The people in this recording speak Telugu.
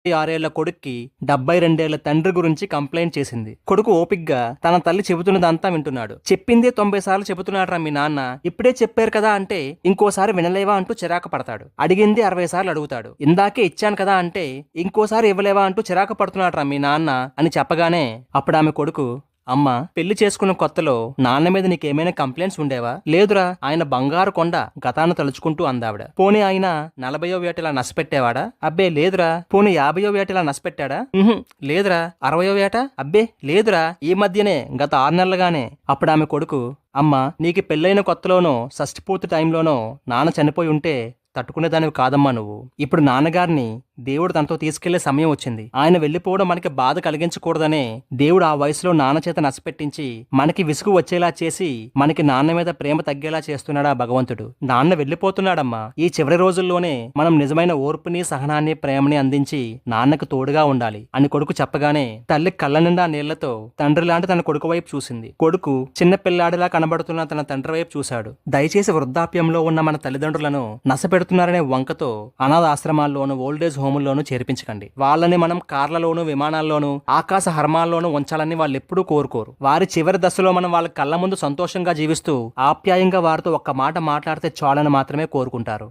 6 ఏళ్ల కొడుక్కి 72 ఏళ్ల తండ్రి గురించి కంప్లైంట్ చేసింది. కొడుకు ఓపిగ్గా తన తల్లి చెబుతున్నదంతా వింటున్నాడు. చెప్పిందే 90 సార్లు చెబుతున్నాడ్రా మీ నాన్న, ఇప్పుడే చెప్పారు కదా అంటే ఇంకోసారి వినలేవా అంటూ చిరాకు పడతాడు. అడిగింది 60 సార్లు అడుగుతాడు. ఇందాకే ఇచ్చాను కదా అంటే ఇంకోసారి ఇవ్వలేవా అంటూ చిరాకు పడుతున్నాడ్రా మీ నాన్న అని చెప్పగానే అప్పుడు ఆమె కొడుకు, అమ్మా, పెళ్లి చేసుకున్న కొత్తలో నాన్న మీద నీకేమైనా కంప్లైంట్స్ ఉండేవా? లేదురా, ఆయన బంగారు కొండ గతాన్ని తలుచుకుంటూ అందావిడ. పోనీ ఆయన 40వ ఏటలా నష్టపెట్టేవాడా? అబ్బే లేదురా. పోనీ 50వ ఏటలా నష్టపెట్టాడా? లేదురా. 60వ ఏట? అబ్బే లేదురా, ఈ మధ్యనే గత 6 నెలలుగానే. అప్పుడు ఆమె కొడుకు, అమ్మా, నీకు పెళ్ళైన కొత్తలోనో షష్టిపూర్తి టైంలోనో నాన్న చనిపోయి ఉంటే తట్టుకునేదానివి కాదమ్మా నువ్వు. ఇప్పుడు నాన్నగారిని దేవుడు తనతో తీసుకెళ్లే సమయం వచ్చింది. ఆయన వెళ్లిపోవడం మనకి బాధ కలిగించకూడదనే దేవుడు ఆ వయసులో నాన్న చేత నష్టపెట్టించి మనకి విసుగు వచ్చేలా చేసి మనకి నాన్న మీద ప్రేమ తగ్గేలా చేస్తున్నాడా భగవంతుడు. నాన్న వెళ్లిపోతున్నాడమ్మా. ఈ చివరి రోజుల్లోనే మనం నిజమైన ఓర్పుని, సహనాన్ని, ప్రేమని అందించి నాన్నకు తోడుగా ఉండాలి అని కొడుకు చెప్పగానే తల్లి కళ్ళ నిండా నీళ్లతో తండ్రి లాంటి తన కొడుకు వైపు చూసింది. కొడుకు చిన్న పిల్లాడిలా కనబడుతున్న తన తండ్రి వైపు చూశాడు. దయచేసి వృద్ధాప్యంలో ఉన్న మన తల్లిదండ్రులను నశపెడుతున్నారనే వంకతో అనాథ ఆశ్రమాల్లోనూ, ఓల్డేజ్ హోముల్లోనూ చేర్పించకండి. వాళ్ళని మనం కార్లలోనూ, విమానాల్లోనూ, ఆకాశ హర్మాల్లోనూ ఉంచాలని వాళ్ళు ఎప్పుడూ కోరుకోరు. వారి చివరి దశలో మనం వాళ్ళ కళ్ళ ముందు సంతోషంగా జీవిస్తూ ఆప్యాయంగా వారితో ఒక్క మాట మాట్లాడితే చాలని మాత్రమే కోరుకుంటారు.